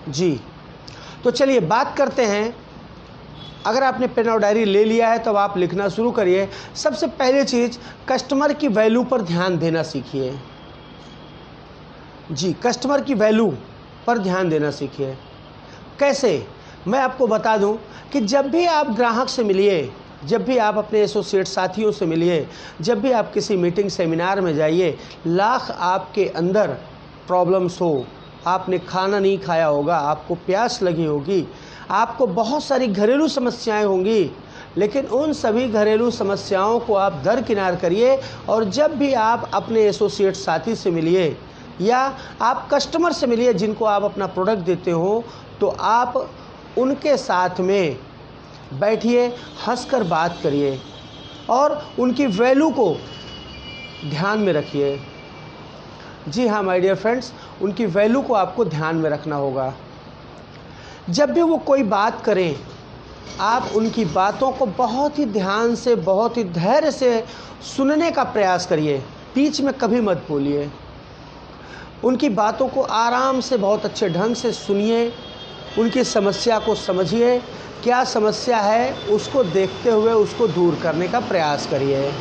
जी, तो चलिए बात करते हैं। अगर आपने पेन और डायरी ले लिया है तो अब आप लिखना शुरू करिए। सबसे पहली चीज़, कस्टमर की वैल्यू पर ध्यान देना सीखिए। जी, कस्टमर की वैल्यू पर ध्यान देना सीखिए। कैसे? मैं आपको बता दूं कि जब भी आप ग्राहक से मिलिए, जब भी आप अपने एसोसिएट साथियों से मिलिए, जब भी आप किसी मीटिंग सेमिनार में जाइए, लाख आपके अंदर प्रॉब्लम्स हो, आपने खाना नहीं खाया होगा, आपको प्यास लगी होगी, आपको बहुत सारी घरेलू समस्याएं होंगी, लेकिन उन सभी घरेलू समस्याओं को आप दरकिनार करिए और जब भी आप अपने एसोसिएट साथी से मिलिए या आप कस्टमर से मिलिए जिनको आप अपना प्रोडक्ट देते हो, तो आप उनके साथ में बैठिए, हंसकर बात करिए और उनकी वैल्यू को ध्यान में रखिए। जी हाँ माय डियर फ्रेंड्स, उनकी वैल्यू को आपको ध्यान में रखना होगा। जब भी वो कोई बात करें, आप उनकी बातों को बहुत ही ध्यान से, बहुत ही धैर्य से सुनने का प्रयास करिए। बीच में कभी मत बोलिए। उनकी बातों को आराम से, बहुत अच्छे ढंग से सुनिए। उनकी समस्या को समझिए, क्या समस्या है उसको देखते हुए उसको दूर करने का प्रयास करिए।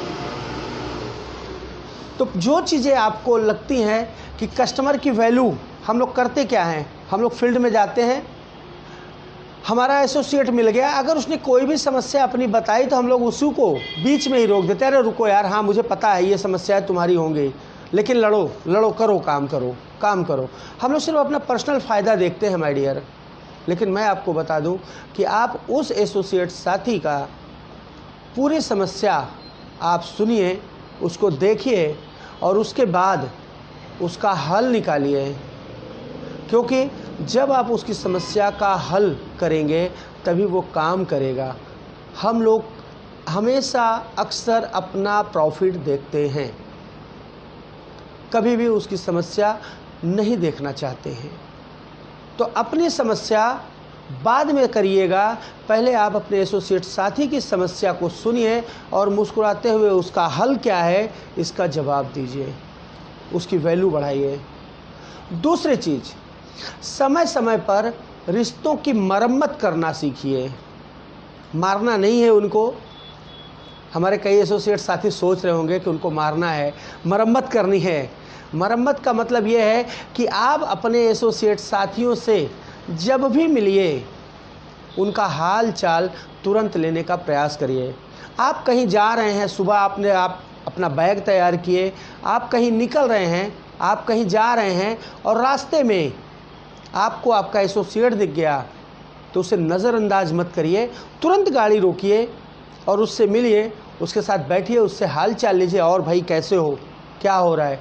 तो जो चीज़ें आपको लगती हैं कि कस्टमर की वैल्यू, हम लोग करते क्या हैं, हम लोग फील्ड में जाते हैं, हमारा एसोसिएट मिल गया, अगर उसने कोई भी समस्या अपनी बताई तो हम लोग उसी को बीच में ही रोक देते हैं। अरे रुको यार, हाँ मुझे पता है ये समस्याएं तुम्हारी होंगी, लेकिन लड़ो लड़ो, करो काम, करो काम करो। हम लोग सिर्फ अपना पर्सनल फ़ायदा देखते हैं माय डियर। लेकिन मैं आपको बता दूं कि आप उस एसोसिएट साथी का पूरी समस्या आप सुनिए, उसको देखिए और उसके बाद उसका हल निकालिए, क्योंकि जब आप उसकी समस्या का हल करेंगे तभी वो काम करेगा। हम लोग हमेशा अक्सर अपना प्रॉफिट देखते हैं, कभी भी उसकी समस्या नहीं देखना चाहते हैं। तो अपनी समस्या बाद में करिएगा, पहले आप अपने एसोसिएट साथी की समस्या को सुनिए और मुस्कुराते हुए उसका हल क्या है इसका जवाब दीजिए, उसकी वैल्यू बढ़ाइए। दूसरी चीज़, समय समय पर रिश्तों की मरम्मत करना सीखिए। मारना नहीं है उनको। हमारे कई एसोसिएट साथी सोच रहे होंगे कि उनको मारना है, मरम्मत करनी है। मरम्मत का मतलब ये है कि आप अपने एसोसिएट साथियों से जब भी मिलिए उनका हाल चाल तुरंत लेने का प्रयास करिए। आप कहीं जा रहे हैं, सुबह आप अपना बैग तैयार किए, आप कहीं निकल रहे हैं, आप कहीं जा रहे हैं और रास्ते में आपको आपका एसोसिएट दिख गया तो उसे नज़रअंदाज मत करिए, तुरंत गाड़ी रोकिए और उससे मिलिए, उसके साथ बैठिए, उससे हाल चाल लीजिए। और भाई कैसे हो, क्या हो रहा है?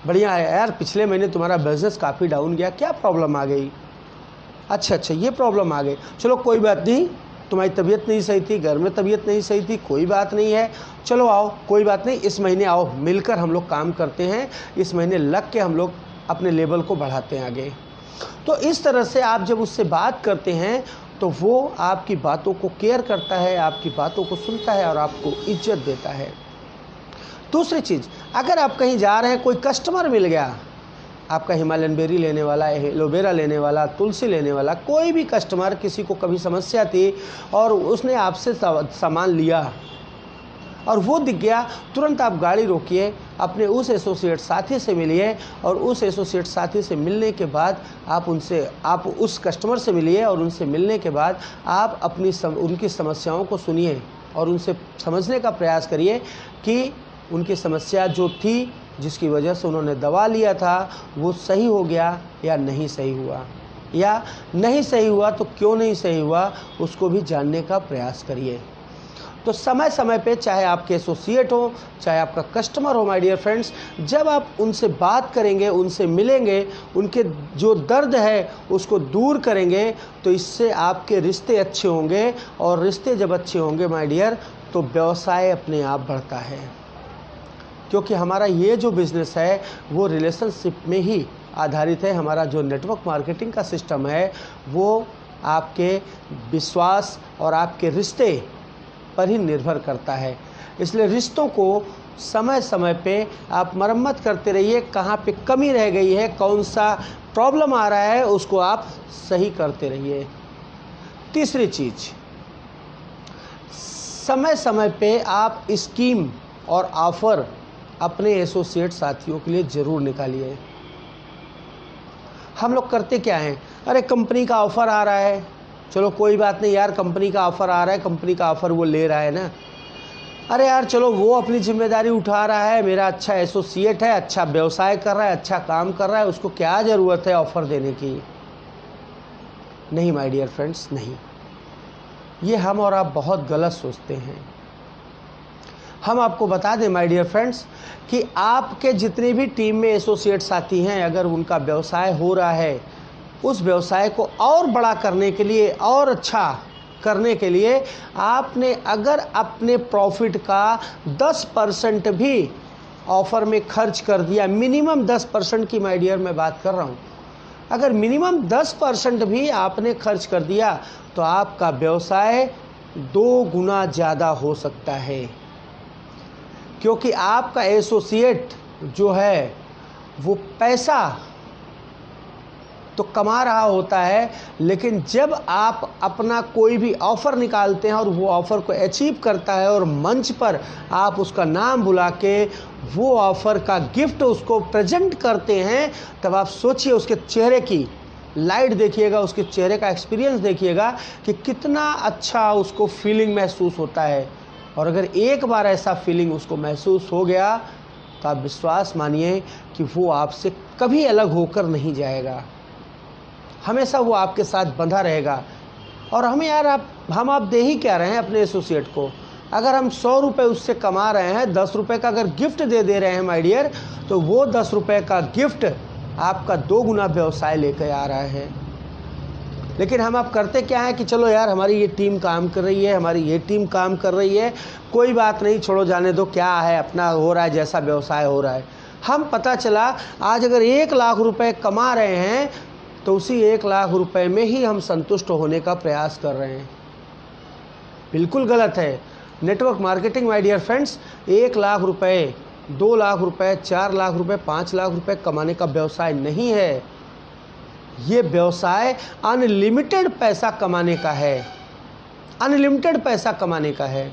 बढ़िया है यार, पिछले महीने तुम्हारा बिज़नेस काफ़ी डाउन गया, क्या प्रॉब्लम आ गई? अच्छा ये प्रॉब्लम आ गई, चलो कोई बात नहीं, तुम्हारी तबीयत नहीं सही थी, घर में तबीयत नहीं सही थी, कोई बात नहीं है, चलो आओ, कोई बात नहीं, इस महीने आओ, मिलकर हम लोग काम करते हैं, इस महीने लग के हम लोग अपने लेवल को बढ़ाते हैं आगे। तो इस तरह से आप जब उससे बात करते हैं तो वो आपकी बातों को केयर करता है, आपकी बातों को सुनता है और आपको इज्जत देता है। दूसरी चीज़, अगर आप कहीं जा रहे हैं, कोई कस्टमर मिल गया, आपका हिमालयन बेरी लेने वाला, एलोवेरा लेने वाला, तुलसी लेने वाला, कोई भी कस्टमर, किसी को कभी समस्या थी और उसने आपसे सामान लिया और वो दिख गया, तुरंत आप गाड़ी रोकिए, अपने उस एसोसिएट साथी से मिलिए और उस एसोसिएट साथी से मिलने के बाद आप उस कस्टमर से मिलिए और उनसे मिलने के बाद आप उनकी समस्याओं को सुनिए और उनसे समझने का प्रयास करिए कि उनकी समस्या जो थी, जिसकी वजह से उन्होंने दवा लिया था, वो सही हो गया या नहीं सही हुआ, या नहीं सही हुआ तो क्यों नहीं सही हुआ, उसको भी जानने का प्रयास करिए। तो समय समय पे, चाहे आपके एसोसिएट हो, चाहे आपका कस्टमर हो माय डियर फ्रेंड्स, जब आप उनसे बात करेंगे, उनसे मिलेंगे, उनके जो दर्द है उसको दूर करेंगे, तो इससे आपके रिश्ते अच्छे होंगे और रिश्ते जब अच्छे होंगे माय डियर, तो व्यवसाय अपने आप बढ़ता है। क्योंकि हमारा ये जो बिज़नेस है वो रिलेशनशिप में ही आधारित है। हमारा जो नेटवर्क मार्केटिंग का सिस्टम है वो आपके विश्वास और आपके रिश्ते पर ही निर्भर करता है। इसलिए रिश्तों को समय समय पे आप मरम्मत करते रहिए, कहाँ पे कमी रह गई है, कौन सा प्रॉब्लम आ रहा है उसको आप सही करते रहिए। तीसरी चीज, समय समय पे आप स्कीम और ऑफर अपने एसोसिएट साथियों के लिए ज़रूर निकालिए। हम लोग करते क्या हैं, अरे कंपनी का ऑफ़र आ रहा है, चलो कोई बात नहीं यार, कंपनी का ऑफ़र आ रहा है, कंपनी का ऑफ़र वो ले रहा है ना, अरे यार चलो वो अपनी जिम्मेदारी उठा रहा है, मेरा अच्छा एसोसिएट है, अच्छा व्यवसाय कर रहा है, अच्छा काम कर रहा है, उसको क्या ज़रूरत है ऑफ़र देने की। नहीं माय डियर फ्रेंड्स, नहीं, ये हम और आप बहुत गलत सोचते हैं। हम आपको बता दें माय डियर फ्रेंड्स कि आपके जितने भी टीम में एसोसिएट साथी हैं, अगर उनका व्यवसाय हो रहा है, उस व्यवसाय को और बड़ा करने के लिए और अच्छा करने के लिए आपने अगर अपने प्रॉफिट का 10% भी ऑफ़र में खर्च कर दिया, मिनिमम 10% की माय डियर मैं बात कर रहा हूँ, अगर मिनिमम 10% भी आपने खर्च कर दिया तो आपका व्यवसाय 2 गुना ज़्यादा हो सकता है। क्योंकि आपका एसोसिएट जो है वो पैसा तो कमा रहा होता है, लेकिन जब आप अपना कोई भी ऑफ़र निकालते हैं और वो ऑफ़र को अचीव करता है और मंच पर आप उसका नाम बुला के वो ऑफ़र का गिफ्ट उसको प्रेजेंट करते हैं, तब आप सोचिए उसके चेहरे की लाइट देखिएगा, उसके चेहरे का एक्सपीरियंस देखिएगा कि कितना अच्छा उसको फीलिंग महसूस होता है। और अगर एक बार ऐसा फीलिंग उसको महसूस हो गया तो आप विश्वास मानिए कि वो आपसे कभी अलग होकर नहीं जाएगा, हमेशा वो आपके साथ बंधा रहेगा। और हम आप दे ही क्या रहे हैं अपने एसोसिएट को, अगर हम 100 रुपये उससे कमा रहे हैं, 10 रुपये का अगर गिफ्ट दे रहे हैं माय डियर, तो वो 10 रुपये का गिफ्ट आपका 2 गुना व्यवसाय लेकर आ रहा है। लेकिन हम आप करते क्या है कि चलो यार हमारी ये टीम काम कर रही है, हमारी ये टीम काम कर रही है, कोई बात नहीं, छोड़ो जाने दो, क्या है, अपना हो रहा है, जैसा व्यवसाय हो रहा है। हम पता चला आज अगर 1 लाख रुपए कमा रहे हैं तो उसी 1 लाख रुपए में ही हम संतुष्ट होने का प्रयास कर रहे हैं। बिल्कुल गलत है। Network marketing my dear friends 1 lakh रुपए, 2 लाख रुपए, 4 लाख रुपए, 5 लाख रुपए कमाने का व्यवसाय नहीं है। ये व्यवसाय अनलिमिटेड पैसा कमाने का है, अनलिमिटेड पैसा कमाने का है।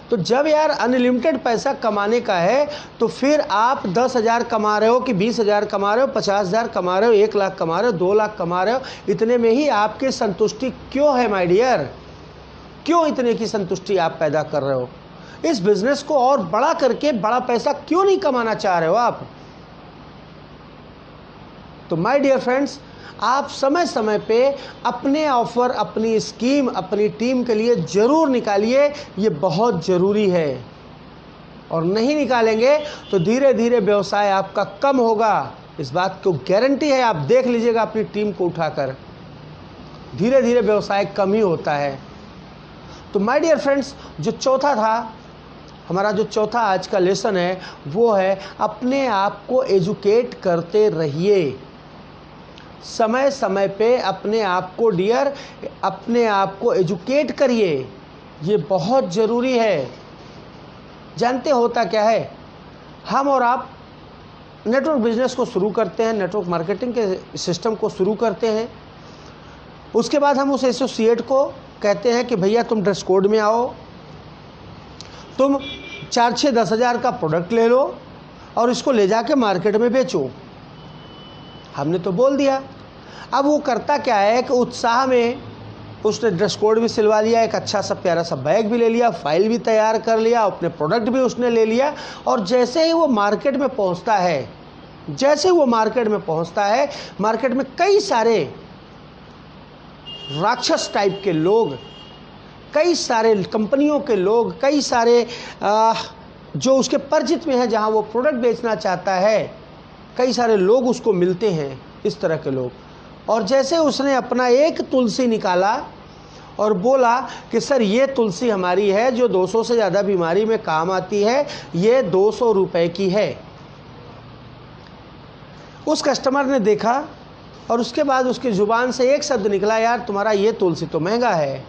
तो जब यार अनलिमिटेड पैसा कमाने का है तो फिर आप 10,000 कमा रहे हो कि 20,000 कमा रहे हो, 50,000 कमा रहे हो, 1 लाख कमा रहे हो, 2 लाख कमा रहे हो, इतने में ही आपकी संतुष्टि क्यों है माय डियर? क्यों इतने की संतुष्टि आप पैदा कर रहे हो? इस बिजनेस को और बड़ा करके बड़ा पैसा क्यों नहीं कमाना चाह रहे हो आप? तो माय डियर फ्रेंड्स, आप समय समय पे अपने ऑफ़र, अपनी स्कीम, अपनी टीम के लिए ज़रूर निकालिए, ये बहुत ज़रूरी है। और नहीं निकालेंगे तो धीरे धीरे व्यवसाय आपका कम होगा, इस बात को गारंटी है। आप देख लीजिएगा अपनी टीम को उठाकर, धीरे धीरे व्यवसाय कम ही होता है। तो माय डियर फ्रेंड्स, जो चौथा था हमारा, जो चौथा आज का लेसन है वो है अपने आप को एजुकेट करते रहिए। समय समय पे अपने आप को डियर, अपने आप को एजुकेट करिए, ये बहुत ज़रूरी है। जानते होता क्या है, हम और आप नेटवर्क बिजनेस को शुरू करते हैं, नेटवर्क मार्केटिंग के सिस्टम को शुरू करते हैं। उसके बाद हम उस एसोसिएट को कहते हैं कि भैया तुम ड्रेस कोड में आओ, तुम 4-6-10 हज़ार का प्रोडक्ट ले लो और इसको ले जाके मार्केट में बेचो। हमने तो बोल दिया। अब वो करता क्या है कि उत्साह में उसने ड्रेस कोड भी सिलवा लिया, एक अच्छा सा प्यारा सा बैग भी ले लिया, फाइल भी तैयार कर लिया, अपने प्रोडक्ट भी उसने ले लिया। और जैसे ही वो मार्केट में पहुंचता है, मार्केट में कई सारे राक्षस टाइप के लोग, कई सारे कंपनियों के लोग, कई सारे जो उसके परिचित में है, जहां वो प्रोडक्ट बेचना चाहता है, कई सारे लोग उसको मिलते हैं, इस तरह के लोग। और जैसे उसने अपना एक तुलसी निकाला और बोला कि सर ये तुलसी हमारी है जो 200 से ज़्यादा बीमारी में काम आती है, ये 200 रुपए की है। उस कस्टमर ने देखा और उसके बाद उसकी ज़ुबान से एक शब्द निकला, यार तुम्हारा ये तुलसी तो महंगा है।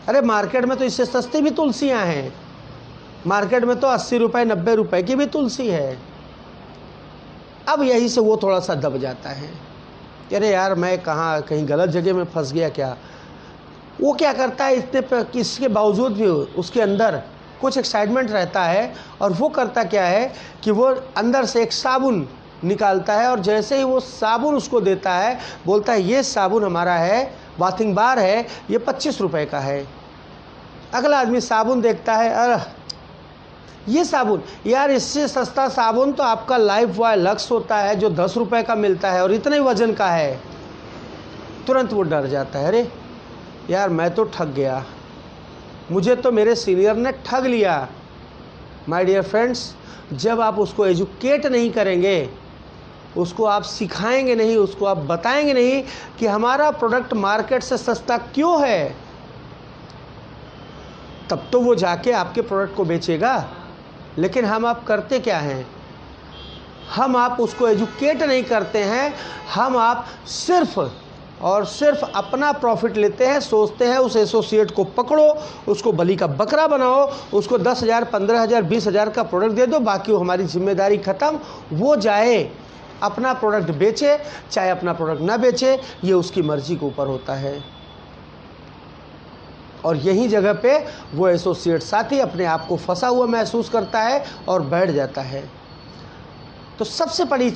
अरे मार्केट में तो इससे सस्ती भी तुलसियाँ हैं, मार्केट में तो 80 रुपये 90 रुपये की भी तुलसी है। अब यही से वो थोड़ा सा दब जाता है, अरे यार मैं कहाँ कहीं गलत जगह में फंस गया क्या। वो क्या करता है, इतने इसके बावजूद भी उसके अंदर कुछ एक्साइटमेंट रहता है, और वो करता क्या है कि वो अंदर से एक साबुन निकालता है, और जैसे ही वो साबुन उसको देता है बोलता है ये साबुन हमारा है, बाथिंग बार है, ये 25 रुपए का है। अगला आदमी साबुन देखता है, अरे ये साबुन यार, इससे सस्ता साबुन तो आपका लाइफ बॉय लक्स होता है जो 10 रुपए का मिलता है और इतने वजन का है। तुरंत वो डर जाता है, अरे यार मैं तो ठग गया, मुझे तो मेरे सीनियर ने ठग लिया। माय डियर फ्रेंड्स, जब आप उसको एजुकेट नहीं करेंगे, उसको आप सिखाएंगे नहीं, उसको आप बताएंगे नहीं कि हमारा प्रोडक्ट मार्केट से सस्ता क्यों है, तब तो वो जाके आपके प्रोडक्ट को बेचेगा। लेकिन हम आप करते क्या हैं, हम आप उसको एजुकेट नहीं करते हैं, हम आप सिर्फ और सिर्फ अपना प्रॉफिट लेते हैं। सोचते हैं उस एसोसिएट को पकड़ो, उसको बलि का बकरा बनाओ, उसको 10,000 15,000 20,000 का प्रोडक्ट दे दो, बाकी वो हमारी जिम्मेदारी ख़त्म। वो जाए अपना प्रोडक्ट बेचे, चाहे अपना प्रोडक्ट ना बेचे, ये उसकी मर्जी के ऊपर होता है। और यही जगह पे वो एसोसिएट साथी अपने आप को फंसा हुआ महसूस करता है और बैठ जाता है। तो सबसे बड़ी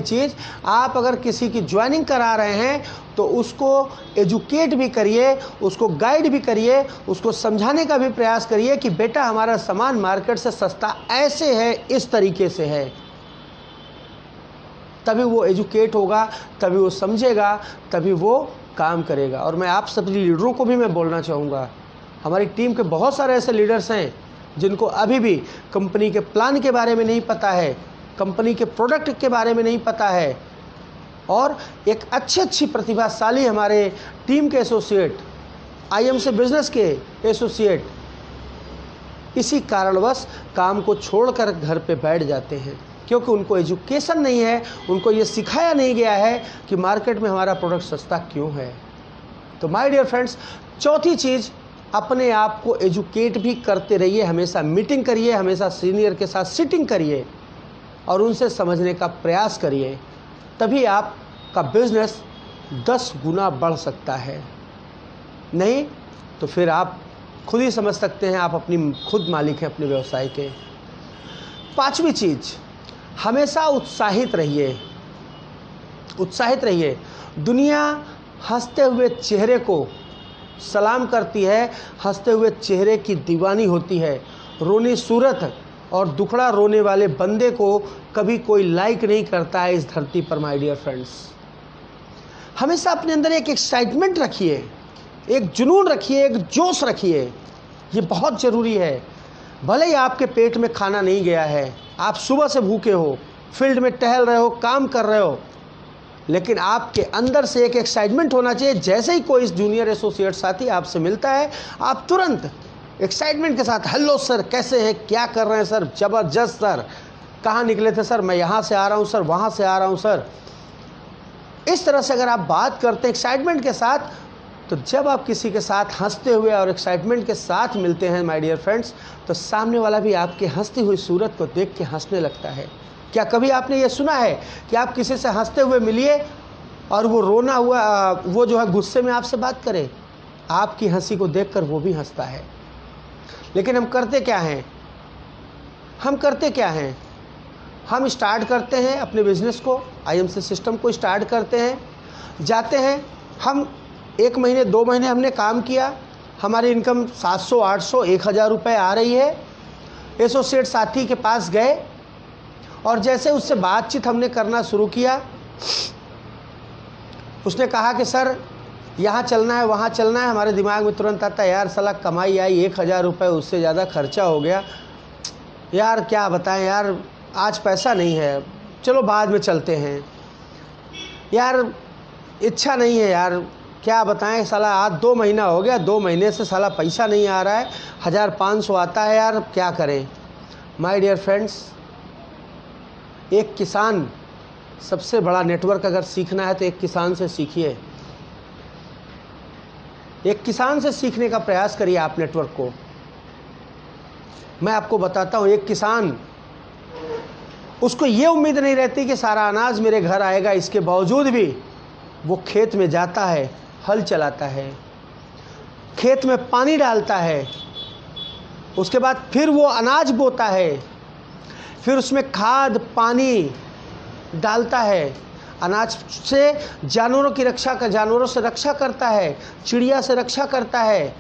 चीज़, आप अगर किसी की ज्वाइनिंग करा रहे हैं तो उसको एजुकेट भी करिए, उसको गाइड भी करिए, उसको समझाने का भी प्रयास करिए कि बेटा हमारा सामान मार्केट से सस्ता ऐसे है, इस तरीके से है। तभी वो एजुकेट होगा, तभी वो समझेगा, तभी वो काम करेगा। और मैं आप सभी लीडरों को भी मैं बोलना चाहूँगा, हमारी टीम के बहुत सारे ऐसे लीडर्स हैं जिनको अभी भी कंपनी के प्लान के बारे में नहीं पता है, कंपनी के प्रोडक्ट के बारे में नहीं पता है, और एक अच्छी प्रतिभाशाली हमारे टीम के एसोसिएट, IM से बिजनेस के एसोसिएट इसी कारणवश काम को छोड़कर घर पे बैठ जाते हैं, क्योंकि उनको एजुकेशन नहीं है, उनको ये सिखाया नहीं गया है कि मार्केट में हमारा प्रोडक्ट सस्ता क्यों है। तो माय डियर फ्रेंड्स, चौथी चीज़, अपने आप को एजुकेट भी करते रहिए, हमेशा मीटिंग करिए, हमेशा सीनियर के साथ सिटिंग करिए और उनसे समझने का प्रयास करिए, तभी आपका बिजनेस 10 गुना बढ़ सकता है। नहीं तो फिर आप खुद ही समझ सकते हैं, आप अपनी खुद मालिक हैं अपने व्यवसाय के। पांचवी चीज़, हमेशा उत्साहित रहिए। दुनिया हंसते हुए चेहरे को सलाम करती है, हंसते हुए चेहरे की दीवानी होती है। रोनी सूरत और दुखड़ा रोने वाले बंदे को कभी कोई लाइक नहीं करता है इस धरती पर। माय डियर फ्रेंड्स, हमेशा अपने अंदर एक एक्साइटमेंट रखिए, एक जुनून रखिए, एक जोश रखिए, ये बहुत ज़रूरी है। भले ही आपके पेट में खाना नहीं गया है, आप सुबह से भूखे हो, फील्ड में टहल रहे हो, काम कर रहे हो, लेकिन आपके अंदर से एक एक्साइटमेंट होना चाहिए। जैसे ही कोई जूनियर एसोसिएट साथी आपसे मिलता है, आप तुरंत एक्साइटमेंट के साथ, हेलो सर, कैसे हैं, क्या कर रहे हैं सर, ज़बरदस्त सर, कहाँ निकले थे सर, मैं यहाँ से आ रहा हूँ सर, वहाँ से आ रहा हूँ सर। इस तरह से अगर आप बात करते हैं एक्साइटमेंट के साथ, तो जब आप किसी के साथ हंसते हुए और एक्साइटमेंट के साथ मिलते हैं माय डियर फ्रेंड्स, तो सामने वाला भी आपके हंसती हुई सूरत को देख के हंसने लगता है। क्या कभी आपने ये सुना है कि आप किसी से हंसते हुए मिलिए और वो रोना हुआ, वो जो है गुस्से में आपसे बात करे? आपकी हंसी को देखकर वो भी हंसता है। लेकिन हम करते क्या हैं, हम स्टार्ट करते हैं अपने बिजनेस को, IMC सिस्टम को स्टार्ट करते हैं, जाते हैं, हम 1 महीने 2 महीने हमने काम किया, हमारी इनकम 700 800 1000 रुपये आ रही है। एसोसिएट साथी के पास गए और जैसे उससे बातचीत हमने करना शुरू किया, उसने कहा कि सर यहाँ चलना है, वहाँ चलना है। हमारे दिमाग में तुरंत आता है, यार साला कमाई आई 1000 रुपये, उससे ज़्यादा खर्चा हो गया, यार क्या बताएं यार, आज पैसा नहीं है, चलो बाद में चलते हैं, यार इच्छा नहीं है यार, क्या बताएं साला, आज 2 महीना हो गया, 2 महीने से साला पैसा नहीं आ रहा है, 1500 आता है यार, क्या करें। माय डियर फ्रेंड्स, एक किसान, सबसे बड़ा नेटवर्क अगर सीखना है तो एक किसान से सीखिए, एक किसान से सीखने का प्रयास करिए आप नेटवर्क को। मैं आपको बताता हूँ, एक किसान उसको ये उम्मीद नहीं रहती कि सारा अनाज मेरे घर आएगा, इसके बावजूद भी वो खेत में जाता है, हल चलाता है, खेत में पानी डालता है, उसके बाद फिर वो अनाज बोता है, फिर उसमें खाद पानी डालता है, अनाज से जानवरों से रक्षा करता है, चिड़िया से रक्षा करता है।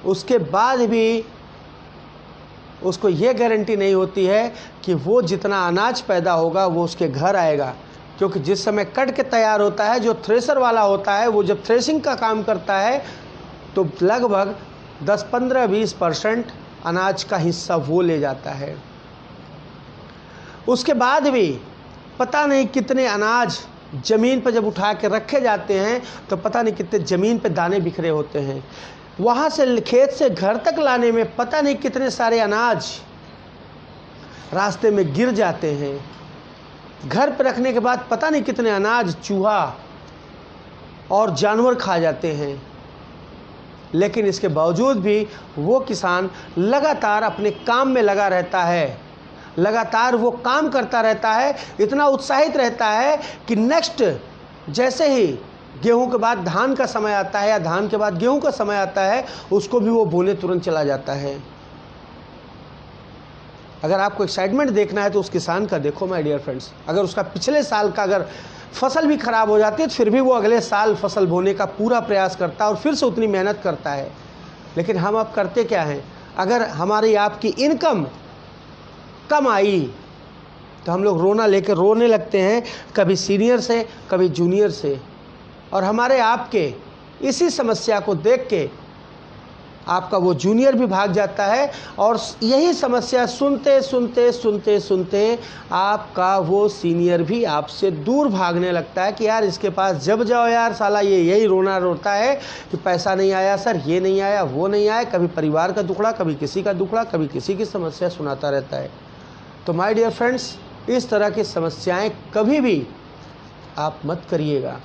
उसके बाद भी उसको ये गारंटी नहीं होती है कि वो जितना अनाज पैदा होगा वो उसके घर आएगा, क्योंकि जिस समय कट के तैयार होता है, जो थ्रेसर वाला होता है, वो जब थ्रेसिंग का काम करता है तो लगभग 10-15-20% अनाज का हिस्सा वो ले जाता है। उसके बाद भी पता नहीं कितने अनाज ज़मीन पर जब उठा के रखे जाते हैं तो पता नहीं कितने ज़मीन पे दाने बिखरे होते हैं। वहाँ से खेत से घर तक लाने में पता नहीं कितने सारे अनाज रास्ते में गिर जाते हैं। घर पर रखने के बाद पता नहीं कितने अनाज चूहा और जानवर खा जाते हैं। लेकिन इसके बावजूद भी वो किसान लगातार अपने काम में लगा रहता है, लगातार वो काम करता रहता है, इतना उत्साहित रहता है कि नेक्स्ट जैसे ही गेहूं के बाद धान का समय आता है या धान के बाद गेहूं का समय आता है, उसको भी वो बोने तुरंत चला जाता है। अगर आपको एक्साइटमेंट देखना है तो उस किसान का देखो माय डियर फ्रेंड्स। अगर उसका पिछले साल का अगर फसल भी खराब हो जाती है तो फिर भी वो अगले साल फसल बोने का पूरा प्रयास करता है और फिर से उतनी मेहनत करता है। लेकिन हम अब करते क्या हैं? अगर हमारी आपकी इनकम कम आई तो हम लोग रोने लगते हैं, कभी सीनियर से कभी जूनियर से, और हमारे आपके इसी समस्या को देख के आपका वो जूनियर भी भाग जाता है और यही समस्या सुनते सुनते सुनते सुनते आपका वो सीनियर भी आपसे दूर भागने लगता है कि यार इसके पास जब जाओ यार साला ये यही रोता है कि पैसा नहीं आया सर, ये नहीं आया, वो नहीं आया। कभी परिवार का दुखड़ा, कभी किसी का दुखड़ा, कभी किसी की समस्या सुनाता रहता है। तो माय डियर फ्रेंड्स, इस तरह की समस्याएं कभी भी आप मत करिएगा।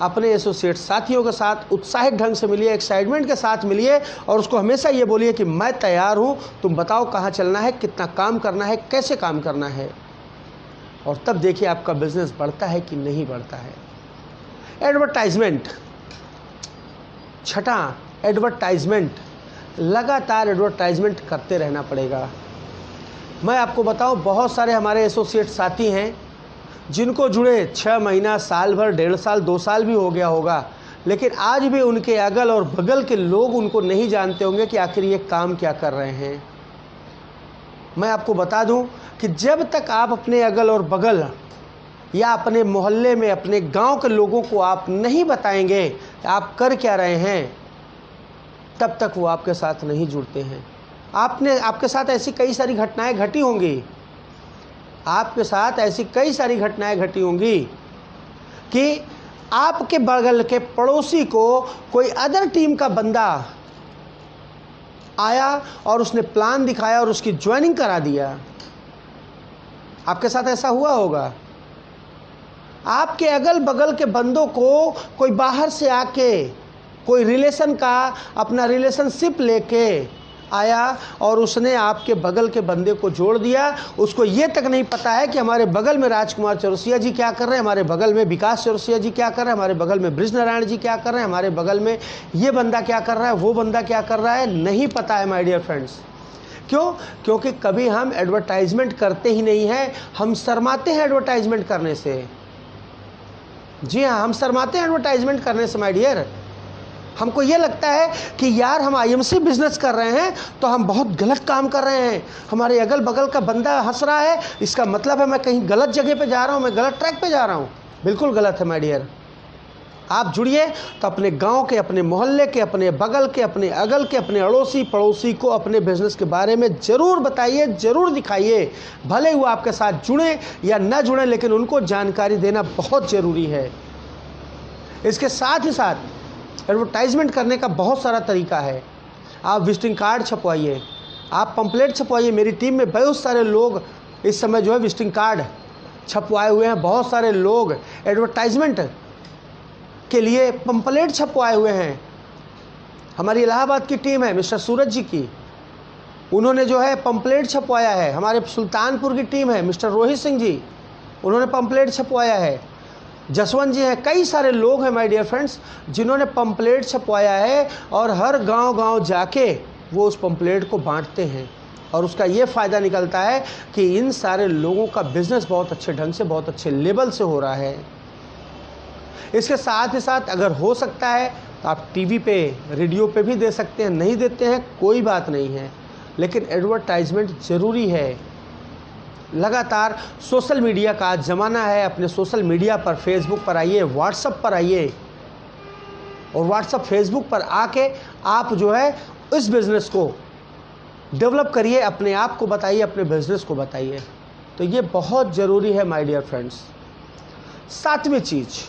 अपने एसोसिएट साथियों के साथ उत्साहित ढंग से मिलिए, एक्साइटमेंट के साथ मिलिए और उसको हमेशा ये बोलिए कि मैं तैयार हूँ, तुम बताओ कहाँ चलना है, कितना काम करना है, कैसे काम करना है। और तब देखिए आपका बिजनेस बढ़ता है कि नहीं बढ़ता है। एडवर्टाइजमेंट, छठा एडवर्टाइजमेंट, लगातार एडवर्टाइजमेंट करते रहना पड़ेगा। मैं आपको बताऊं, बहुत सारे हमारे एसोसिएट साथी हैं जिनको जुड़े 6 महीना, साल भर, 1.5 साल, 2 साल भी हो गया होगा, लेकिन आज भी उनके अगल और बगल के लोग उनको नहीं जानते होंगे कि आखिर ये काम क्या कर रहे हैं। मैं आपको बता दूं कि जब तक आप अपने अगल और बगल या अपने मोहल्ले में, अपने गांव के लोगों को आप नहीं बताएंगे आप कर क्या रहे हैं, तब तक वो आपके साथ नहीं जुड़ते हैं। आपके साथ ऐसी कई सारी घटनाएं घटी होंगी, आपके साथ ऐसी कई सारी घटनाएं घटी होंगी कि आपके बगल के पड़ोसी को कोई अदर टीम का बंदा आया और उसने प्लान दिखाया और उसकी ज्वाइनिंग करा दिया। आपके साथ ऐसा हुआ होगा। आपके अगल बगल के बंदों को कोई बाहर से आके कोई रिलेशन का अपना रिलेशनशिप लेके आया और उसने आपके बगल के बंदे को जोड़ दिया। उसको ये तक नहीं पता है कि हमारे बगल में राजकुमार चौरसिया जी क्या कर रहे हैं, हमारे बगल में विकास चौरसिया जी क्या कर रहे हैं, हमारे बगल में ब्रिज नारायण जी क्या कर रहे हैं, हमारे बगल में ये बंदा क्या कर रहा है, वो बंदा क्या कर रहा है, नहीं पता है माय डियर फ्रेंड्स। क्यों? क्योंकि कभी हम एडवर्टाइजमेंट करते ही नहीं हैं। हम शर्माते हैं एडवर्टाइजमेंट करने से। जी हाँ, हम शर्माते हैं एडवर्टाइजमेंट करने से माय डियर। हमको ये लगता है कि यार हम आईएमसी बिजनेस कर रहे हैं तो हम बहुत गलत काम कर रहे हैं, हमारे अगल बगल का बंदा हंस रहा है, इसका मतलब है मैं कहीं गलत जगह पे जा रहा हूँ, मैं गलत ट्रैक पे जा रहा हूँ। बिल्कुल गलत है माय डियर। आप जुड़िए तो अपने गांव के, अपने मोहल्ले के, अपने बगल के, अपने अगल के, अपने अड़ोसी पड़ोसी को अपने बिजनेस के बारे में ज़रूर बताइए, ज़रूर दिखाइए। भले ही वो आपके साथ जुड़े या ना जुड़े, लेकिन उनको जानकारी देना बहुत ज़रूरी है। इसके साथ ही साथ एडवर्टाइजमेंट करने का बहुत सारा तरीका है। आप विजिटिंग कार्ड छपवाइए, आप पंपलेट छपवाइए। मेरी टीम में बहुत सारे लोग इस समय जो है विजिटिंग कार्ड छपवाए हुए हैं। बहुत सारे लोग एडवर्टाइजमेंट के लिए पंपलेट छपवाए हुए हैं। हमारी इलाहाबाद की टीम है मिस्टर सूरज जी की, उन्होंने जो है पंपलेट छपवाया है। हमारे सुल्तानपुर की टीम है, मिस्टर रोहित सिंह जी, उन्होंने पंपलेट छपवाया है। जसवंत जी हैं, कई सारे लोग हैं माय डियर फ्रेंड्स जिन्होंने पंपलेट छपवाया है और हर गांव-गांव जाके वो उस पंपलेट को बांटते हैं। और उसका ये फ़ायदा निकलता है कि इन सारे लोगों का बिजनेस बहुत अच्छे ढंग से, बहुत अच्छे लेवल से हो रहा है। इसके साथ ही साथ अगर हो सकता है तो आप टीवी पे, रेडियो पे भी दे सकते हैं, नहीं देते हैं कोई बात नहीं है, लेकिन एडवर्टाइजमेंट ज़रूरी है। लगातार सोशल मीडिया का आज ज़माना है। अपने सोशल मीडिया पर, फेसबुक पर आइए, व्हाट्सएप पर आइए और व्हाट्सएप फेसबुक पर आके आप जो है इस बिज़नेस को डेवलप करिए, अपने आप को बताइए, अपने बिज़नेस को बताइए। तो ये बहुत ज़रूरी है माय डियर फ्रेंड्स। सातवीं चीज़,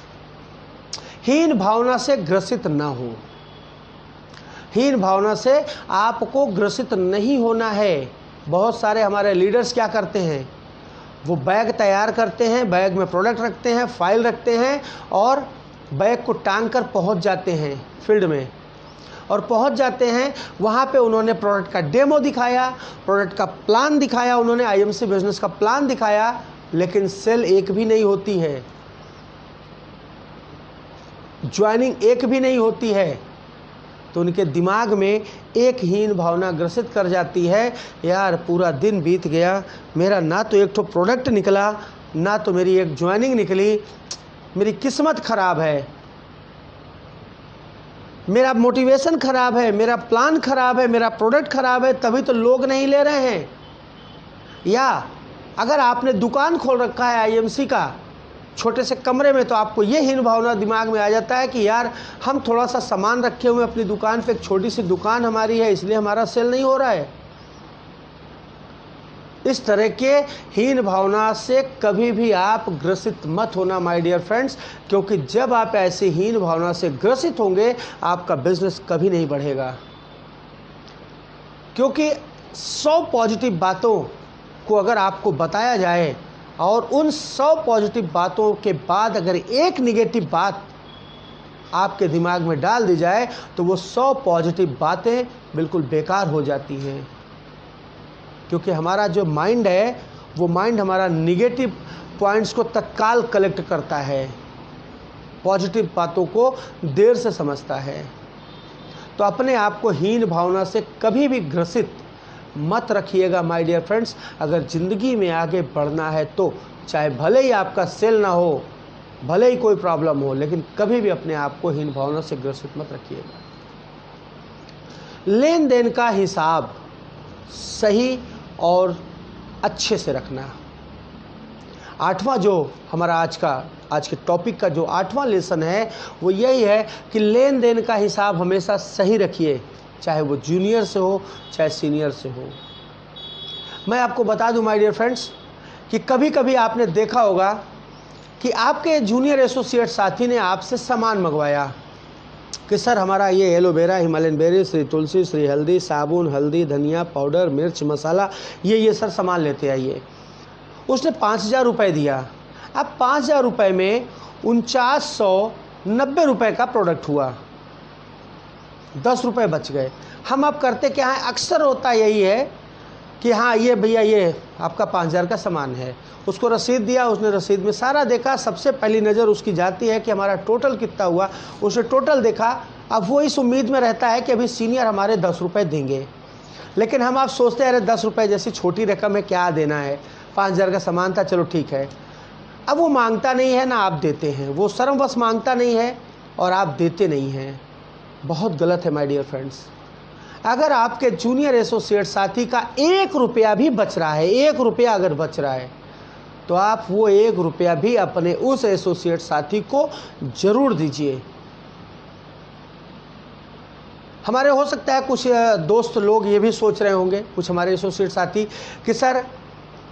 हीन भावना से ग्रसित ना हो। हीन भावना से आपको ग्रसित नहीं होना है। बहुत सारे हमारे लीडर्स क्या करते हैं, वो बैग तैयार करते हैं, बैग में प्रोडक्ट रखते हैं, फाइल रखते हैं और बैग को टांग कर पहुँच जाते हैं फील्ड में। और पहुंच जाते हैं वहाँ पे उन्होंने प्रोडक्ट का डेमो दिखाया, प्रोडक्ट का प्लान दिखाया, उन्होंने आईएमसी बिजनेस का प्लान दिखाया, लेकिन सेल एक भी नहीं होती है, ज्वाइनिंग एक भी नहीं होती है। तो उनके दिमाग में एक हीन भावना ग्रसित कर जाती है, यार पूरा दिन बीत गया, मेरा ना तो एक ठो प्रोडक्ट निकला, ना तो मेरी एक ज्वाइनिंग निकली, मेरी किस्मत खराब है, मेरा मोटिवेशन खराब है, मेरा प्लान खराब है, मेरा प्रोडक्ट खराब है, तभी तो लोग नहीं ले रहे हैं। या अगर आपने दुकान खोल रखा है आईएमसी का छोटे से कमरे में, तो आपको ये हीन भावना दिमाग में आ जाता है कि यार हम थोड़ा सा सामान रखे हुए अपनी दुकान पे, एक छोटी सी दुकान हमारी है, इसलिए हमारा सेल नहीं हो रहा है। इस तरह के हीन भावना से कभी भी आप ग्रसित मत होना माय डियर फ्रेंड्स, क्योंकि जब आप ऐसी हीन भावना से ग्रसित होंगे आपका बिजनेस कभी नहीं बढ़ेगा। क्योंकि 100 पॉजिटिव बातों को अगर आपको बताया जाए और उन 100 पॉजिटिव बातों के बाद अगर एक निगेटिव बात आपके दिमाग में डाल दी जाए तो वो 100 पॉजिटिव बातें बिल्कुल बेकार हो जाती हैं। क्योंकि हमारा जो माइंड है वो माइंड हमारा निगेटिव पॉइंट्स को तत्काल कलेक्ट करता है, पॉजिटिव बातों को देर से समझता है। तो अपने आप को हीन भावना से कभी भी ग्रसित मत रखिएगा माय डियर फ्रेंड्स। अगर ज़िंदगी में आगे बढ़ना है तो चाहे भले ही आपका सेल ना हो, भले ही कोई प्रॉब्लम हो, लेकिन कभी भी अपने आप को हीन भावना से ग्रसित मत रखिएगा। लेन देन का हिसाब सही और अच्छे से रखना। आठवां जो हमारा आज के टॉपिक का जो 8वां लेसन है वो यही है कि लेन देन का हिसाब हमेशा सही रखिए, चाहे वो जूनियर से हो चाहे सीनियर से हो। मैं आपको बता दूं माय डियर फ्रेंड्स कि कभी कभी आपने देखा होगा कि आपके जूनियर एसोसिएट साथी ने आपसे सामान मंगवाया कि सर हमारा ये एलोवेरा, हिमालयन बेरी, श्री तुलसी, श्री हल्दी, साबुन, हल्दी, धनिया पाउडर, मिर्च मसाला, ये सर सामान लेते आइए। उसने 5,000 रुपये दिया। अब 5,000 रुपये में 4990 रुपये का प्रोडक्ट हुआ, 10 रुपये बच गए। हम अब करते क्या है, अक्सर होता यही है कि हाँ ये भैया ये आपका 5,000 का सामान है। उसको रसीद दिया, उसने रसीद में सारा देखा, सबसे पहली नज़र उसकी जाती है कि हमारा टोटल कितना हुआ। उसने टोटल देखा। अब वो इस उम्मीद में रहता है कि अभी सीनियर हमारे 10 रुपये देंगे, लेकिन हम आप सोचते हैं अरे 10 रुपये जैसी छोटी रकम है, क्या देना है, 5,000 का सामान था, चलो ठीक है। अब वो मांगता नहीं है ना आप देते हैं, वो शर्मवश मांगता नहीं है और आप देते नहीं हैं। बहुत गलत है माय डियर फ्रेंड्स। अगर आपके जूनियर एसोसिएट साथी का 1 रुपया भी बच रहा है, 1 रुपया अगर बच रहा है, तो आप वो 1 रुपया भी अपने उस एसोसिएट साथी को जरूर दीजिए। हमारे हो सकता है कुछ दोस्त लोग ये भी सोच रहे होंगे, कुछ हमारे एसोसिएट साथी, कि सर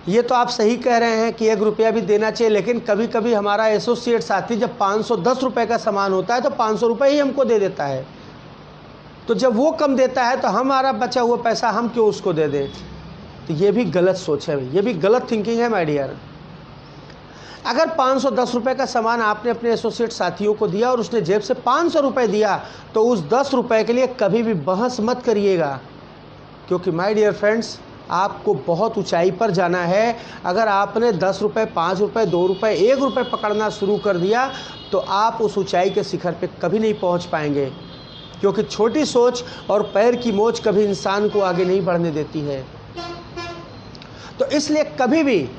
ये तो आप सही कह रहे हैं कि 1 रुपया भी देना चाहिए, लेकिन कभी कभी हमारा एसोसिएट साथी जब 510 रुपये का सामान होता है तो 500 रुपये ही हमको दे देता है। तो जब वो कम देता है तो हमारा बचा हुआ पैसा हम क्यों उसको दे दें। तो ये भी गलत सोच है, ये भी गलत थिंकिंग है माय डियर। अगर 510 रुपये का सामान आपने अपने एसोसिएट साथियों को दिया और उसने जेब से 500 रुपये दिया, तो उस 10 रुपये के लिए कभी भी बहस मत करिएगा। क्योंकि माय डियर फ्रेंड्स, आपको बहुत ऊंचाई पर जाना है। अगर आपने 10 रुपये, 5 रुपये, 2 रुपये, 1 रुपये पकड़ना शुरू कर दिया तो आप उस ऊंचाई के शिखर पे कभी नहीं पहुंच पाएंगे, क्योंकि छोटी सोच और पैर की मोच कभी इंसान को आगे नहीं बढ़ने देती है। तो इसलिए कभी भी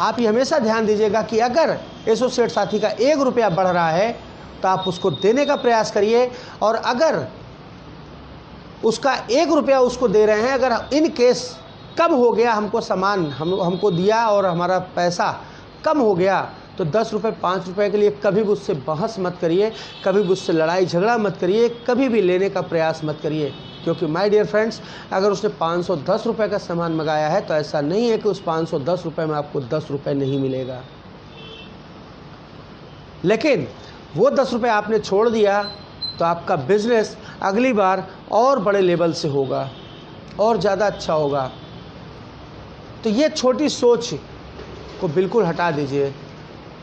आप ये हमेशा ध्यान दीजिएगा कि अगर एसोसिएट साथी का 1 रुपया बढ़ रहा है तो आप उसको देने का प्रयास करिए, और अगर उसका 1 रुपया उसको दे रहे हैं, अगर इन केस कम हो गया, हमको सामान हमको दिया और हमारा पैसा कम हो गया, तो 10 रुपये, 5 रुपये के लिए कभी भी उससे बहस मत करिए, कभी भी उससे लड़ाई झगड़ा मत करिए, कभी भी लेने का प्रयास मत करिए। क्योंकि माय डियर फ्रेंड्स, अगर उसने 510 रुपये का सामान मंगाया है तो ऐसा नहीं है कि उस 510 रुपये में आपको 10 रुपये नहीं मिलेगा। लेकिन वो 10 रुपये आपने छोड़ दिया तो आपका बिजनेस अगली बार और बड़े लेवल से होगा और ज़्यादा अच्छा होगा। तो ये छोटी सोच को बिल्कुल हटा दीजिए।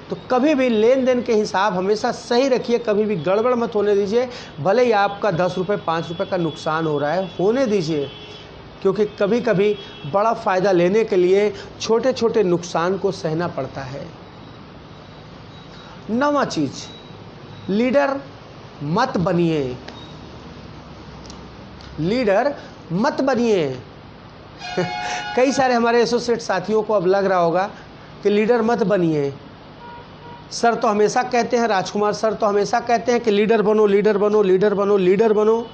तो कभी भी लेन देन के हिसाब हमेशा सही रखिए, कभी भी गड़बड़ मत होने दीजिए। भले ही आपका 10 रुपये, 5 रुपये का नुकसान हो रहा है, होने दीजिए, क्योंकि कभी कभी बड़ा फ़ायदा लेने के लिए छोटे छोटे नुकसान को सहना पड़ता है। 9वां चीज़, लीडर मत बनिए। लीडर मत बनिए। कई सारे हमारे एसोसिएट साथियों को अब लग रहा होगा कि लीडर मत बनिए। सर तो हमेशा कहते हैं, राजकुमार सर तो हमेशा कहते हैं कि लीडर बनो, लीडर बनो, लीडर बनो, लीडर बनो।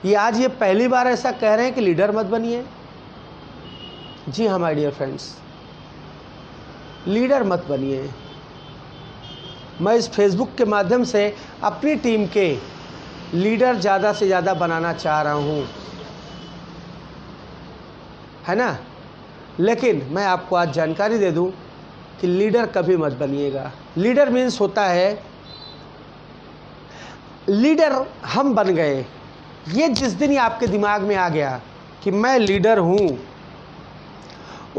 ये आज ये पहली बार ऐसा कह रहे हैं कि लीडर मत बनिए? जी हाँ माय डियर फ्रेंड्स, लीडर मत बनिए। मैं इस फेसबुक के माध्यम से अपनी टीम के लीडर ज़्यादा से ज़्यादा बनाना चाह रहा हूँ, है ना। लेकिन मैं आपको आज जानकारी दे दूं कि लीडर कभी मत बनिएगा। लीडर मीन्स होता है, लीडर हम बन गए, ये जिस दिन ही आपके दिमाग में आ गया कि मैं लीडर हूँ,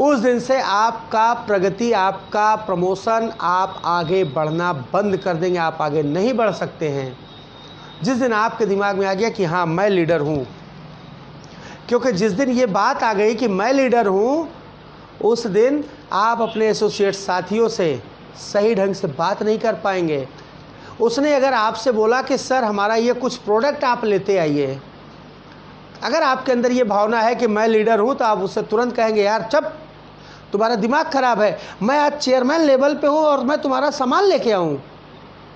उस दिन से आपका प्रगति, आपका प्रमोशन, आप आगे बढ़ना बंद कर देंगे, आप आगे नहीं बढ़ सकते हैं। जिस दिन आपके दिमाग में आ गया कि हाँ मैं लीडर हूँ, क्योंकि जिस दिन ये बात आ गई कि मैं लीडर हूँ, उस दिन आप अपने एसोसिएट साथियों से सही ढंग से बात नहीं कर पाएंगे। उसने अगर आपसे बोला कि सर हमारा ये कुछ प्रोडक्ट आप लेते आइए, अगर आपके अंदर ये भावना है कि मैं लीडर हूँ, तो आप उससे तुरंत कहेंगे यार चुप, तुम्हारा दिमाग खराब है, मैं आज चेयरमैन लेवल पे हूँ और मैं तुम्हारा सामान लेके आऊँ,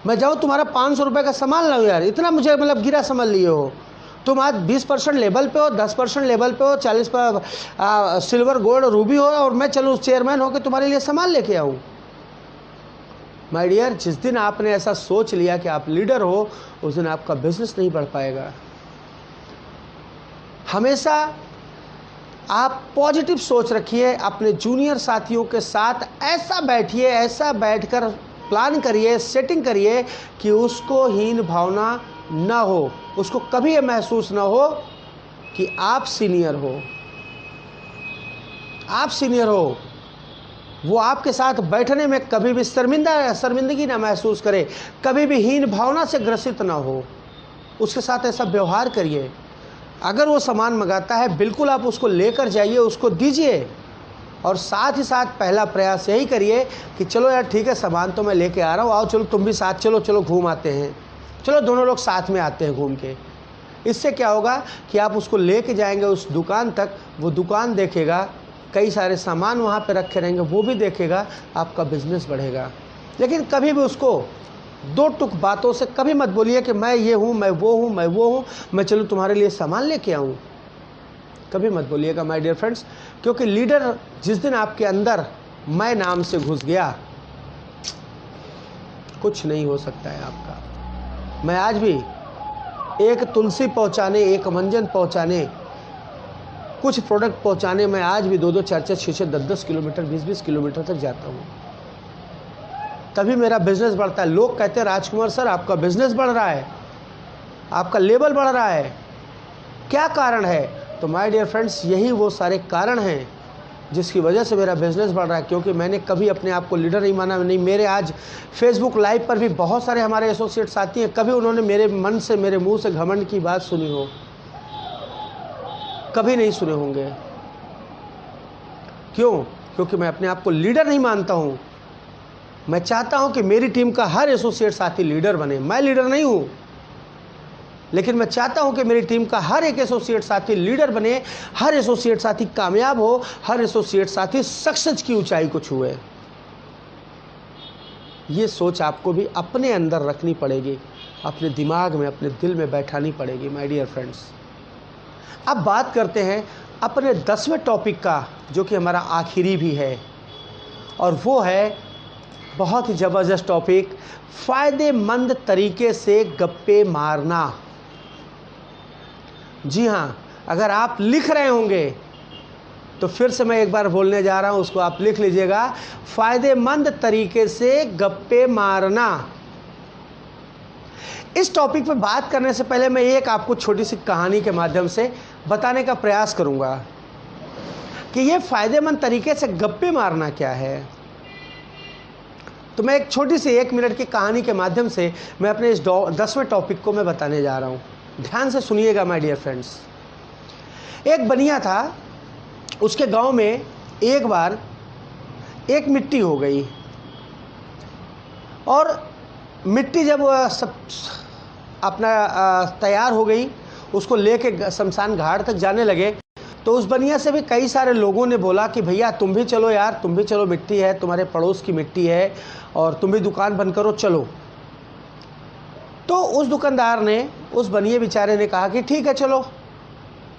मैं जाऊँ तुम्हारा 500 रुपये का सामान लाऊँ यार, इतना मुझे मतलब गिरा समझ लिए हो। तुम आज 20% लेवल पे हो, 10% लेवल पे हो, 40 पर सिल्वर गोल्ड रूबी हो, और मैं चलूँ चेयरमैन हो के तुम्हारे लिए सामान लेके आऊँ। माय डियर, जिस दिन आपने ऐसा सोच लिया कि आप लीडर हो, उस दिन आपका बिजनेस नहीं बढ़ पाएगा। हमेशा आप पॉजिटिव सोच रखिए। अपने जूनियर साथियों के साथ ऐसा बैठिए, ऐसा बैठकर प्लान करिए, सेटिंग करिए कि उसको हीन भावना ना हो, उसको कभी ये महसूस ना हो कि आप सीनियर हो, आप सीनियर हो। वो आपके साथ बैठने में कभी भी शर्मिंदगी ना महसूस करे, कभी भी हीन भावना से ग्रसित ना हो। उसके साथ ऐसा व्यवहार करिए। अगर वो सामान मंगाता है, बिल्कुल आप उसको लेकर जाइए, उसको दीजिए, और साथ ही साथ पहला प्रयास यही करिए कि चलो यार ठीक है, सामान तो मैं लेके आ रहा हूँ, आओ चलो तुम भी साथ चलो, चलो घूम आते हैं, चलो दोनों लोग साथ में आते हैं घूम के। इससे क्या होगा कि आप उसको लेके जाएंगे उस दुकान तक, वो दुकान देखेगा, कई सारे सामान वहाँ पे रखे रहेंगे, वो भी देखेगा, आपका बिजनेस बढ़ेगा। लेकिन कभी भी उसको दो टुक बातों से कभी मत बोलिए कि मैं ये हूँ, मैं वो हूँ, मैं वो हूँ, मैं चलूँ तुम्हारे लिए सामान लेके आऊँ। कभी मत बोलिएगा माय डियर फ्रेंड्स, क्योंकि लीडर जिस दिन आपके अंदर मैं नाम से घुस गया, कुछ नहीं हो सकता है आपका। मैं आज भी एक तुलसी पहुंचाने, एक मंजन पहुंचाने, कुछ प्रोडक्ट पहुंचाने में आज भी 2-2, 4-4, 6-6, 10-10 किलोमीटर, 20-20 किलोमीटर तक जाता हूं, तभी मेरा बिजनेस बढ़ता है। लोग कहते हैं राजकुमार सर आपका बिजनेस बढ़ रहा है, आपका लेवल बढ़ रहा है, क्या कारण है? तो माय डियर फ्रेंड्स, यही वो सारे कारण हैं जिसकी वजह से मेरा बिजनेस बढ़ रहा है। क्योंकि मैंने कभी अपने आप को लीडर नहीं माना। नहीं, मेरे आज फेसबुक लाइव पर भी बहुत सारे हमारे एसोसिएट साथी हैं, कभी उन्होंने मेरे मन से, मेरे मुंह से घमंड की बात सुनी हो? कभी नहीं सुने होंगे। क्यों? क्योंकि मैं अपने आप को लीडर नहीं मानता हूं। मैं चाहता हूं कि मेरी टीम का हर एसोसिएट साथी लीडर बने। मैं लीडर नहीं हूं, लेकिन मैं चाहता हूं कि मेरी टीम का हर एक एसोसिएट साथी लीडर बने, हर एसोसिएट साथी कामयाब हो, हर एसोसिएट साथी सक्सेस की ऊंचाई को छुए। ये सोच आपको भी अपने अंदर रखनी पड़ेगी, अपने दिमाग में, अपने दिल में बैठानी पड़ेगी माय डियर फ्रेंड्स। अब बात करते हैं अपने 10वें टॉपिक का, जो कि हमारा आखिरी भी है, और वो है बहुत ही ज़बरदस्त टॉपिक, फ़ायदेमंद तरीके से गप्पे मारना। जी हाँ, अगर आप लिख रहे होंगे तो फिर से मैं एक बार बोलने जा रहा हूँ, उसको आप लिख लीजिएगा, फ़ायदेमंद तरीके से गप्पे मारना। इस टॉपिक पे बात करने से पहले मैं एक आपको छोटी सी कहानी के माध्यम से बताने का प्रयास करूँगा कि ये फ़ायदेमंद तरीके से गप्पे मारना क्या है। तो मैं एक छोटी सी 1 मिनट की कहानी के माध्यम से मैं अपने इस 10वें टॉपिक को मैं बताने जा रहा हूँ। ध्यान से सुनिएगा माय डियर फ्रेंड्स। एक बनिया था, उसके गांव में एक बार एक मिट्टी हो गई, और मिट्टी जब सब अपना तैयार हो गई, उसको लेके शमशान घाट तक जाने लगे, तो उस बनिया से भी कई सारे लोगों ने बोला कि भैया तुम भी चलो यार, तुम भी चलो, मिट्टी है, तुम्हारे पड़ोस की मिट्टी है, और तुम भी दुकान बंद करो, चलो। तो उस दुकानदार ने, उस बनिए बेचारे ने कहा कि ठीक है चलो।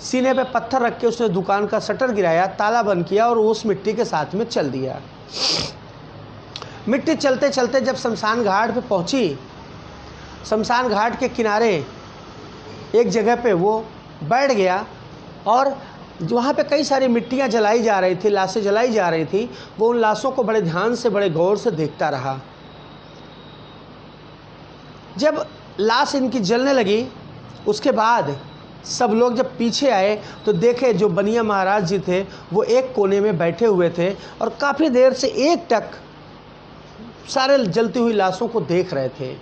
सीने पे पत्थर रख के उसने दुकान का शटर गिराया, ताला बंद किया और उस मिट्टी के साथ में चल दिया। मिट्टी चलते चलते जब शमशान घाट पे पहुंची, शमशान घाट के किनारे एक जगह पे वो बैठ गया, और वहाँ पे कई सारी मिट्टियाँ जलाई जा रही थी, लाशें जलाई जा रही थी। वो उन लाशों को बड़े ध्यान से, बड़े गौर से देखता रहा। जब लाश इनकी जलने लगी, उसके बाद सब लोग जब पीछे आए तो देखे जो बनिया महाराज जी थे वो एक कोने में बैठे हुए थे, और काफ़ी देर से एकटक सारे जलती हुई लाशों को देख रहे थे।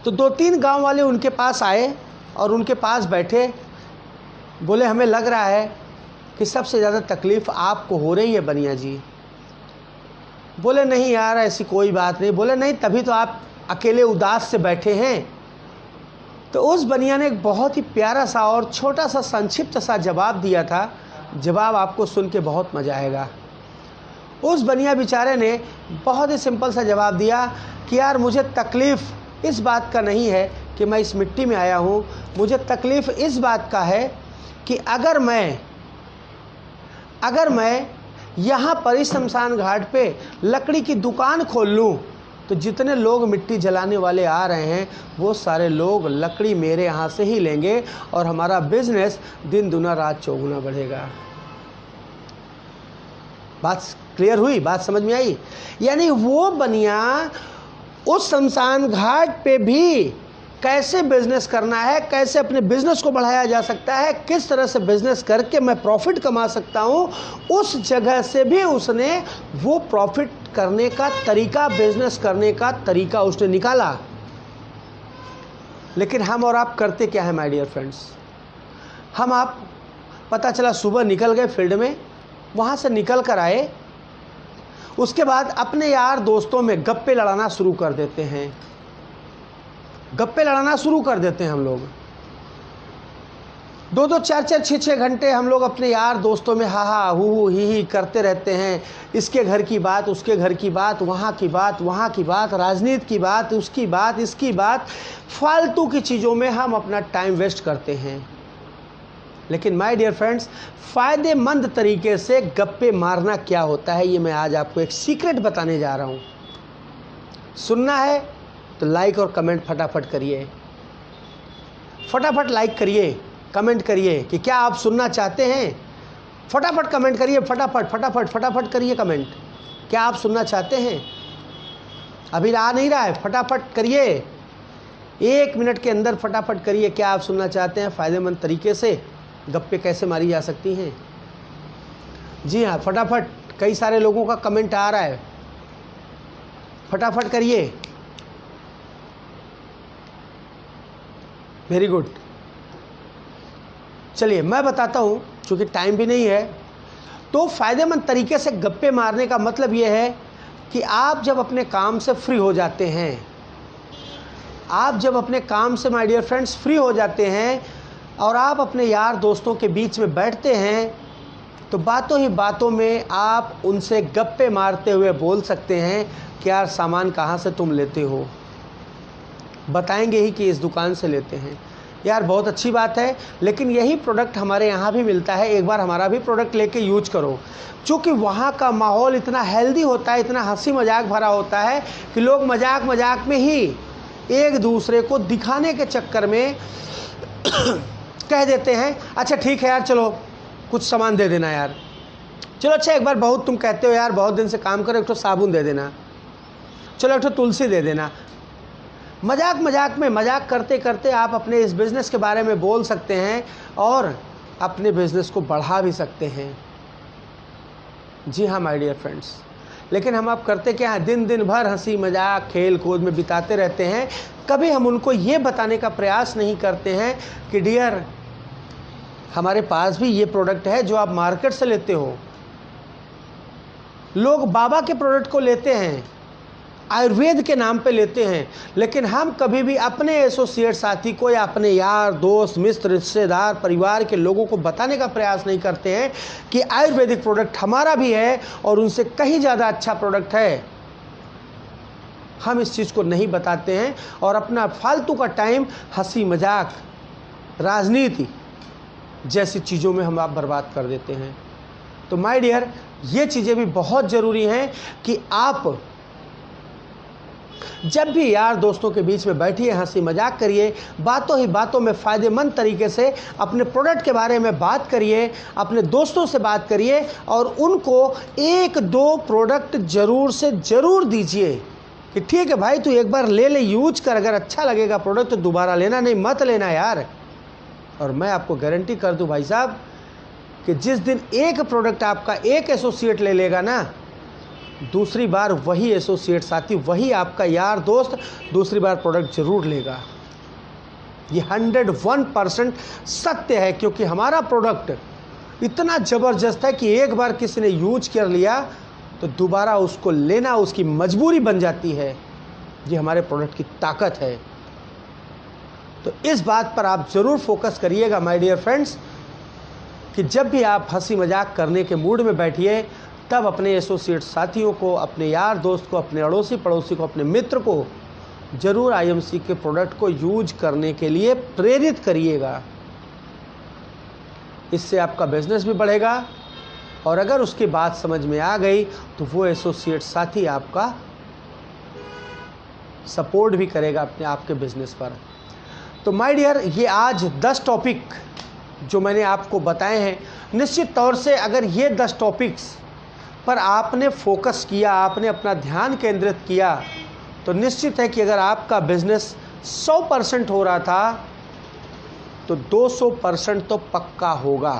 तो 2-3 गांव वाले उनके पास आए और उनके पास बैठे, बोले हमें लग रहा है कि सबसे ज़्यादा तकलीफ़ आपको हो रही है बनिया जी। बोले नहीं यार, ऐसी कोई बात नहीं। बोले नहीं, तभी तो आप अकेले उदास से बैठे हैं। तो उस बनिया ने एक बहुत ही प्यारा सा और छोटा सा संक्षिप्त सा जवाब दिया था। जवाब आपको सुन के बहुत मज़ा आएगा। उस बनिया बेचारे ने बहुत ही सिंपल सा जवाब दिया कि यार मुझे तकलीफ़ इस बात का नहीं है कि मैं इस मिट्टी में आया हूँ, मुझे तकलीफ़ इस बात का है कि अगर मैं यहाँ पर इस शमशान घाट पे लकड़ी की दुकान खोल लूँ तो जितने लोग मिट्टी जलाने वाले आ रहे हैं वो सारे लोग लकड़ी मेरे यहाँ से ही लेंगे, और हमारा बिजनेस दिन दुना रात चौगुना बढ़ेगा। बात क्लियर हुई? बात समझ में आई? यानी वो बनिया उस शमशान घाट पे भी कैसे बिजनेस करना है, कैसे अपने बिजनेस को बढ़ाया जा सकता है, किस तरह से बिजनेस करके मैं प्रॉफिट कमा सकता हूँ, उस जगह से भी उसने वो प्रॉफिट करने का तरीका, बिजनेस करने का तरीका उसने निकाला। लेकिन हम और आप करते क्या है माय डियर फ्रेंड्स? हम आप पता चला सुबह निकल गए फील्ड में, वहाँ से निकल कर आए, उसके बाद अपने यार दोस्तों में गप्पे लड़ाना शुरू कर देते हैं। गप्पे लड़ाना शुरू कर देते हैं हम लोग। 2-2, 4-4, 6-6 घंटे हम लोग अपने यार दोस्तों में हा हा हू ही करते रहते हैं। इसके घर की बात, उसके घर की बात, वहाँ की बात, वहाँ की बात, राजनीति की बात, उसकी बात, इसकी बात, फालतू की चीज़ों में हम अपना टाइम वेस्ट करते हैं। लेकिन माय डियर फ्रेंड्स, फ़ायदेमंद तरीके से गप्पे मारना क्या होता है, ये मैं आज आपको एक सीक्रेट बताने जा रहा हूँ। सुनना है तो लाइक और कमेंट फटाफट करिए, फटाफट लाइक करिए, कमेंट करिए कि क्या आप सुनना चाहते हैं। फटाफट कमेंट करिए, फटाफट फटाफट फटाफट करिए कमेंट, क्या आप सुनना चाहते हैं। अभी आ नहीं रहा है, फटाफट करिए, 1 मिनट के अंदर फटाफट करिए, क्या आप सुनना चाहते हैं फ़ायदेमंद तरीके से गप्पे कैसे मारी जा सकती हैं। जी हाँ, फटाफट, कई सारे लोगों का कमेंट आ रहा है, फटाफट करिए। Very good. चलिए मैं बताता हूँ, क्योंकि टाइम भी नहीं है। तो फ़ायदेमंद तरीके से गप्पे मारने का मतलब ये है कि आप जब अपने काम से फ्री हो जाते हैं, आप जब अपने काम से माय डियर फ्रेंड्स फ्री हो जाते हैं और आप अपने यार दोस्तों के बीच में बैठते हैं, तो बातों ही बातों में आप उनसे गप्पे मारते हुए बोल सकते हैं कि यार सामान कहाँ से तुम लेते हो, बताएंगे ही कि इस दुकान से लेते हैं। यार बहुत अच्छी बात है, लेकिन यही प्रोडक्ट हमारे यहाँ भी मिलता है, एक बार हमारा भी प्रोडक्ट लेके यूज करो। चूँकि वहाँ का माहौल इतना हेल्दी होता है, इतना हंसी मजाक भरा होता है कि लोग मजाक मजाक में ही एक दूसरे को दिखाने के चक्कर में कह देते हैं अच्छा ठीक है यार, चलो कुछ सामान दे देना यार, चलो अच्छा एक बार बहुत तुम कहते हो यार बहुत दिन से काम करो, एक तो साबुन दे देना, चलो एक तो तुलसी दे देना। मजाक मजाक में मजाक करते करते आप अपने इस बिज़नेस के बारे में बोल सकते हैं और अपने बिज़नेस को बढ़ा भी सकते हैं। जी हाँ माय डियर फ्रेंड्स, लेकिन हम आप करते क्या हैं, दिन दिन भर हंसी मजाक खेल कूद में बिताते रहते हैं। कभी हम उनको ये बताने का प्रयास नहीं करते हैं कि डियर हमारे पास भी ये प्रोडक्ट है जो आप मार्केट से लेते हो। लोग बाबा के प्रोडक्ट को लेते हैं, आयुर्वेद के नाम पे लेते हैं, लेकिन हम कभी भी अपने एसोसिएट साथी को या अपने यार दोस्त मित्र रिश्तेदार परिवार के लोगों को बताने का प्रयास नहीं करते हैं कि आयुर्वेदिक प्रोडक्ट हमारा भी है और उनसे कहीं ज़्यादा अच्छा प्रोडक्ट है। हम इस चीज़ को नहीं बताते हैं और अपना फालतू का टाइम हंसी मजाक राजनीति जैसी चीज़ों में हम आप बर्बाद कर देते हैं। तो माय डियर, ये चीज़ें भी बहुत ज़रूरी हैं कि आप जब भी यार दोस्तों के बीच में बैठिए, हंसी मजाक करिए, बातों ही बातों में फ़ायदेमंद तरीके से अपने प्रोडक्ट के बारे में बात करिए, अपने दोस्तों से बात करिए और उनको एक दो प्रोडक्ट ज़रूर से ज़रूर दीजिए कि ठीक है भाई तू एक बार ले ले, यूज कर, अगर अच्छा लगेगा प्रोडक्ट तो दोबारा लेना, नहीं मत लेना यार। और मैं आपको गारंटी कर दूं भाई साहब कि जिस दिन एक प्रोडक्ट आपका एक एसोसिएट ले लेगा ना, दूसरी बार वही एसोसिएट साथी, वही आपका यार दोस्त दूसरी बार प्रोडक्ट ज़रूर लेगा। ये 101% सत्य है, क्योंकि हमारा प्रोडक्ट इतना ज़बरदस्त है कि एक बार किसी ने यूज कर लिया तो दोबारा उसको लेना उसकी मजबूरी बन जाती है। ये हमारे प्रोडक्ट की ताकत है। तो इस बात पर आप ज़रूर फोकस करिएगा माय डियर फ्रेंड्स कि जब भी आप हंसी मजाक करने के मूड में बैठिए, तब अपने एसोसिएट साथियों को, अपने यार दोस्त को, अपने अड़ोसी पड़ोसी को, अपने मित्र को ज़रूर आईएमसी के प्रोडक्ट को यूज करने के लिए प्रेरित करिएगा। इससे आपका बिजनेस भी बढ़ेगा और अगर उसकी बात समझ में आ गई तो वो एसोसिएट साथी आपका सपोर्ट भी करेगा अपने आपके बिजनेस पर। तो माय डियर, ये आज 10 टॉपिक जो मैंने आपको बताए हैं, निश्चित तौर से अगर ये 10 टॉपिक्स पर आपने फोकस किया, आपने अपना ध्यान केंद्रित किया, तो निश्चित है कि अगर आपका बिजनेस 100% हो रहा था तो 200% तो पक्का होगा।